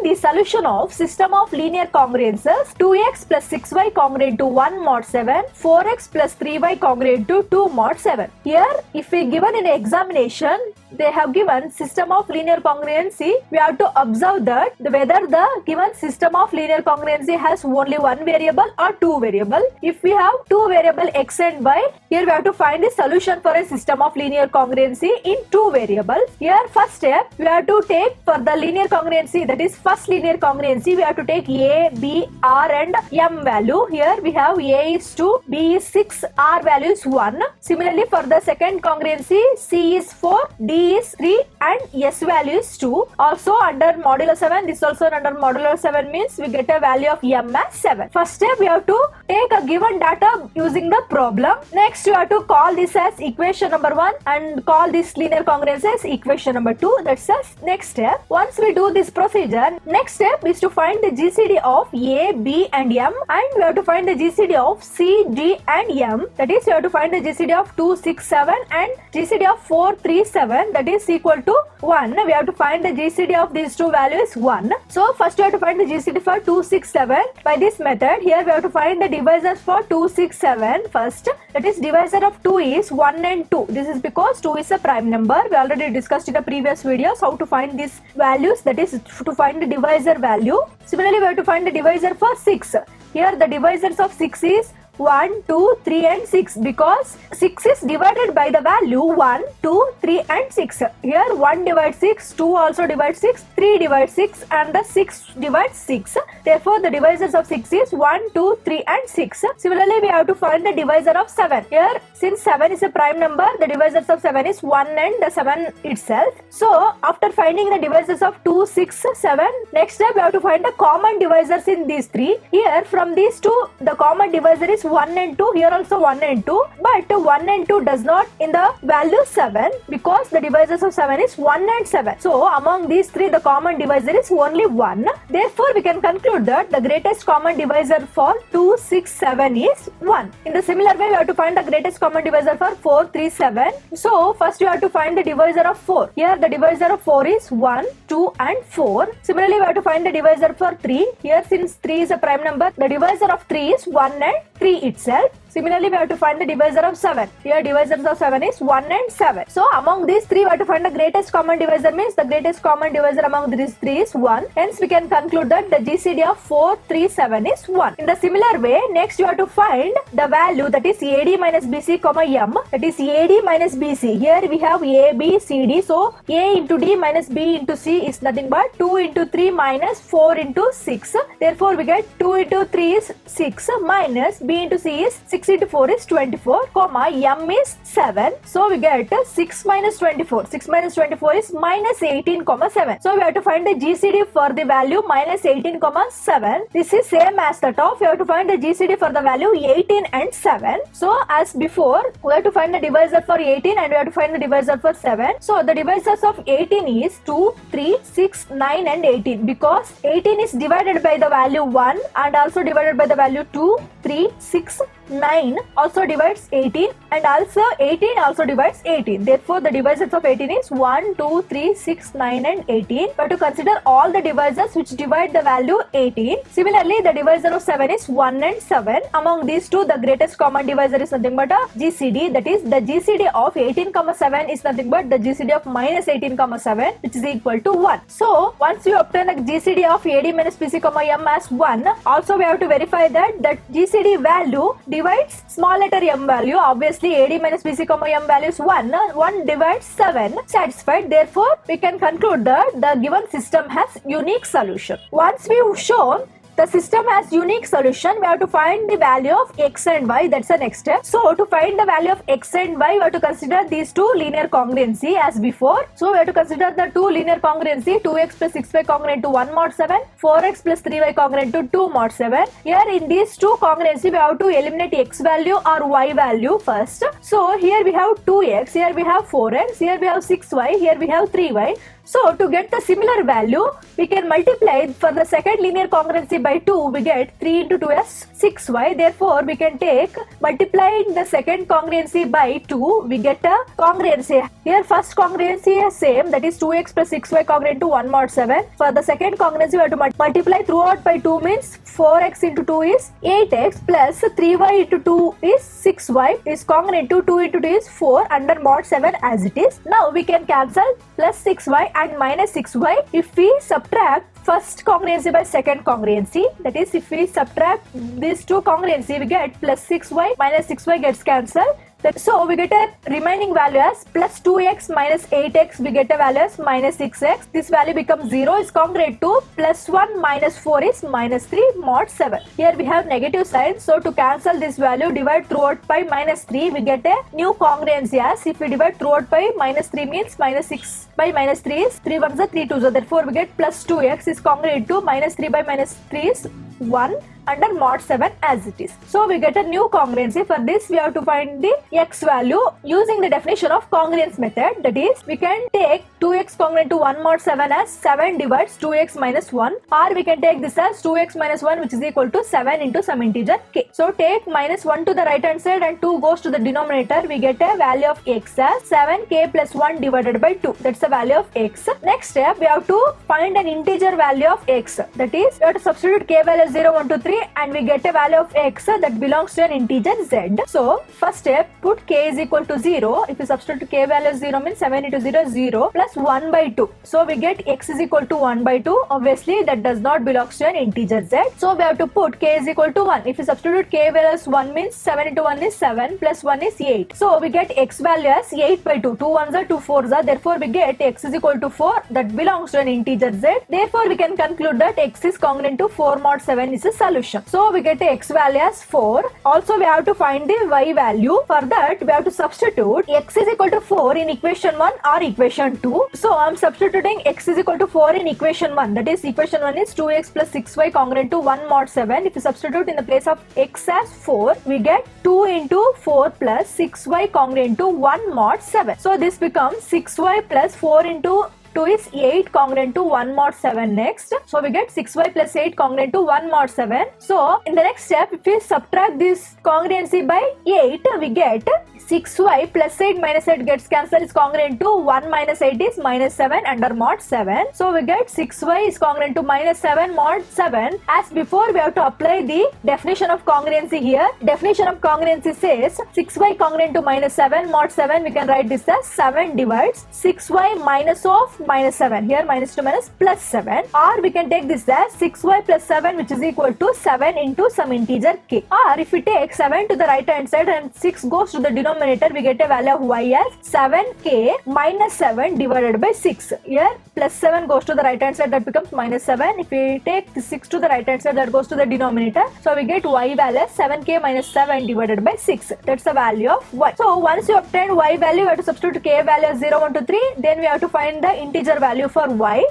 the solution of system of linear congruences 2x plus 6y congruent to 1 mod 7, 4x plus 3y congruent to 2 mod 7. Here, if we given in examination, they have given system of linear congruency, we have to observe that whether the given system of linear congruency has only one variable or two variable. If we have two variable x and y, here we have to find the solution for a system of linear congruency in two variables. Here first step, we have to take for the linear congruency, that is first linear congruency, we have to take a, b, r and m value. Here we have a is 2, b is 6, r value is 1. Similarly for the second congruency, c is 4, d is 3 and s value is 2. Also under modulo 7, this also under modulo 7 means we get a value of m as 7. First step, we have to take a given data using the problem. Next you have to call this as equation number 1 and call this linear congruency as equation number 2. That's the next step. Once we do this procedure, next step is to find the GCD of a, b and m, and we have to find the GCD of c, d and m. That is, we have to find the GCD of 2, 6, 7 and GCD of 4, 3, 7, that is equal to 1. We have to find the GCD of these two values 1. So first we have to find the GCD for 2, 6, 7 by this method. Here we have to find the divisors for 2, 6, 7 first. That is, divisor of 2 is 1 and 2. This is because 2 is a prime number. We already discussed in the previous videos how to find these values, that is to find the divisor value. Similarly, we have to find the divisor for 6. Here the divisors of 6 is 1, 2, 3 and 6 because 6 is divided by the value 1, 2, 3 and 6. Here 1 divides 6, 2 also divides 6, 3 divides 6 and the 6 divides 6. Therefore, the divisors of 6 is 1, 2, 3 and 6. Similarly, we have to find the divisor of 7. Here, since 7 is a prime number, the divisors of 7 is 1 and the 7 itself. So, after finding the divisors of 2, 6, 7, next step we have to find the common divisors in these three. Here, from these two, the common divisor is 1 and 2, here also 1 and 2, but 1 and 2 does not in the value 7 because the divisors of 7 is 1 and 7. So among these three, the common divisor is only 1. Therefore, we can conclude that the greatest common divisor for 2, 6, 7 is 1. In the similar way, we have to find the greatest common divisor for 4, 3, 7. So first you have to find the divisor of 4. Here the divisor of 4 is 1, 2 and 4. Similarly, we have to find the divisor for 3. Here since 3 is a prime number, the divisor of 3 is 1 and 3 itself. Similarly, we have to find the divisor of 7. Here divisors of 7 is 1 and 7. So among these three, we have to find the greatest common divisor, means the greatest common divisor among these three is 1. Hence we can conclude that the GCD of 4, 3, 7 is 1. In the similar way, next you have to find the value, that is AD minus BC comma M, that is AD minus BC. Here we have A, B, C, D. So A into D minus B into C is nothing but 2 into 3 minus 4 into 6. Therefore we get 2 into 3 is 6 minus B into C is 6 into 4 is 24, comma M is 7. So we get 6 minus 24. 6 minus 24 is minus 18, comma 7. So we have to find the GCD for the value minus 18, comma 7. This is same as that of, we have to find the GCD for the value 18 and 7. So as before, we have to find the divisor for 18 and we have to find the divisor for 7. So the divisors of 18 is 2, 3, 6, 9 and 18 because 18 is divided by the value 1 and also divided by the value 2, 3, 6, 9 also divides 18 and also 18 also divides 18. Therefore, the divisors of 18 is 1, 2, 3, 6, 9 and 18. But to consider all the divisors which divide the value 18. Similarly, the divisor of 7 is 1 and 7. Among these two, the greatest common divisor is nothing but a GCD. That is, the GCD of 18, 7 is nothing but the GCD of minus 18, 7, which is equal to 1. So, once you obtain a GCD of AD minus BC, M as 1, also we have to verify that GCD value divides small letter m value. Obviously, AD minus BC, M value is 1. 1 divides 7. Satisfied. Therefore, we can conclude that the given system has unique solution. Once we've shown the system has unique solution, we have to find the value of x and y. That's the next step. So to find the value of x and y, we have to consider these two linear congruency as before. So we have to consider the two linear congruency, 2x plus 6y congruent to 1 mod 7, 4x plus 3y congruent to 2 mod 7. Here in these two congruency, we have to eliminate x value or y value first. So here we have 2x, here we have 4x, here we have 6y, here we have 3y. So to get the similar value, we can multiply for the second linear congruency by 2, we get 3 into 2 is 6y. Therefore, we can take multiplying the second congruency by 2, we get a congruency. Here first congruency is same, that is 2x plus 6y congruent to 1 mod 7. For the second congruency, we have to multiply throughout by 2 means 4x into 2 is 8x plus 3y into 2 is 6y is congruent to 2 into 2 is 4 under mod 7 as it is. Now we can cancel plus 6y and minus 6y if we subtract first congruency by second congruency. That is, if we subtract these two congruency, we get plus 6y minus 6y gets cancelled. So we get a remaining value as plus 2x minus 8x, we get a value as minus 6x. This value becomes 0 is congruent to plus 1 minus 4 is minus 3 mod 7. Here we have negative sign. So to cancel this value, divide throughout by minus 3, we get a new congruency as if we divide throughout by minus 3 means minus 6 by minus 3 is 3 ones are 3 twos. So therefore we get plus 2x is congruent to minus 3 by minus 3 is 1 under mod 7 as it is. So we get a new congruency. For this we have to find the x value using the definition of congruence method. That is, we can take 2x congruent to 1 mod 7 as 7 divides 2x minus 1, or we can take this as 2x minus 1 which is equal to 7 into some integer k. So take minus 1 to the right hand side and 2 goes to the denominator. We get a value of x as 7k plus 1 divided by 2. That's the value of x. Next step, we have to find an integer value of x. That is, we have to substitute k value 0, 1, 2, 3 and we get a value of x that belongs to an integer z. So first step, put k is equal to 0. If you substitute k value 0 means 7 into 0 is 0 plus 1 by 2. So we get x is equal to 1 by 2. Obviously that does not belong to an integer z. So we have to put k is equal to 1. If you substitute k value as 1 means 7 into 1 is 7 plus 1 is 8. So we get x value as 8 by 2. 2 ones are 2 fours are. Therefore we get x is equal to 4 that belongs to an integer z. Therefore we can conclude that x is congruent to 4 mod 7 is a solution. So we get the x value as 4. Also we have to find the y value. For that we have to substitute x is equal to 4 in equation 1 or equation 2. So I am substituting x is equal to 4 in equation 1. That is, equation 1 is 2x plus 6y congruent to 1 mod 7. If you substitute in the place of x as 4, we get 2 into 4 plus 6y congruent to 1 mod 7. So this becomes 6y plus 4 into 2 is 8 congruent to 1 mod 7 next. So we get 6y plus 8 congruent to 1 mod 7. So in the next step, if we subtract this congruency by 8, we get 6y plus 8 minus 8 gets cancelled is congruent to 1 minus 8 is minus 7 under mod 7. So we get 6y is congruent to minus 7 mod 7. As before, we have to apply the definition of congruency here. Definition of congruency says 6y congruent to minus 7 mod 7. We can write this as 7 divides 6y minus of minus 7. Here minus to minus plus 7. Or we can take this as 6y plus 7 which is equal to 7 into some integer k. Or if we take 7 to the right hand side and 6 goes to the denominator, we get a value of y as 7k minus 7 divided by 6. Here plus 7 goes to the right hand side, that becomes minus 7. If we take the 6 to the right hand side, that goes to the denominator. So we get y value as 7k minus 7 divided by 6. That's the value of y. So once you obtain y value, we have to substitute k value as 0, 1, 2, 3. Then we have to find the integer value for y.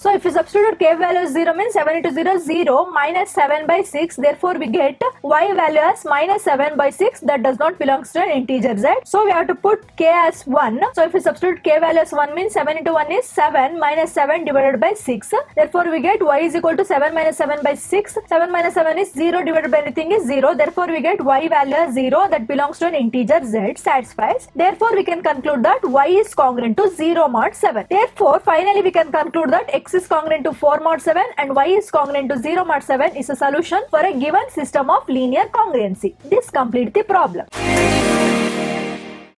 So if you substitute k value as 0 means 7 into 0 is 0 minus 7 by 6. Therefore we get y value as minus 7 by 6 that does not belong to an integer z. So we have to put k as 1. So if you substitute k value as 1 means 7 into 1 is 7 minus 7 divided by 6. Therefore we get y is equal to 7 minus 7 by 6. 7 minus 7 is 0 divided by anything is 0. Therefore we get y value as 0 that belongs to an integer z satisfies. Therefore we can conclude that y is congruent to 0 mod 7. Therefore finally we can conclude that x is congruent to 4 mod 7 and y is congruent to 0 mod 7 is a solution for a given system of linear congruency. This completes the problem.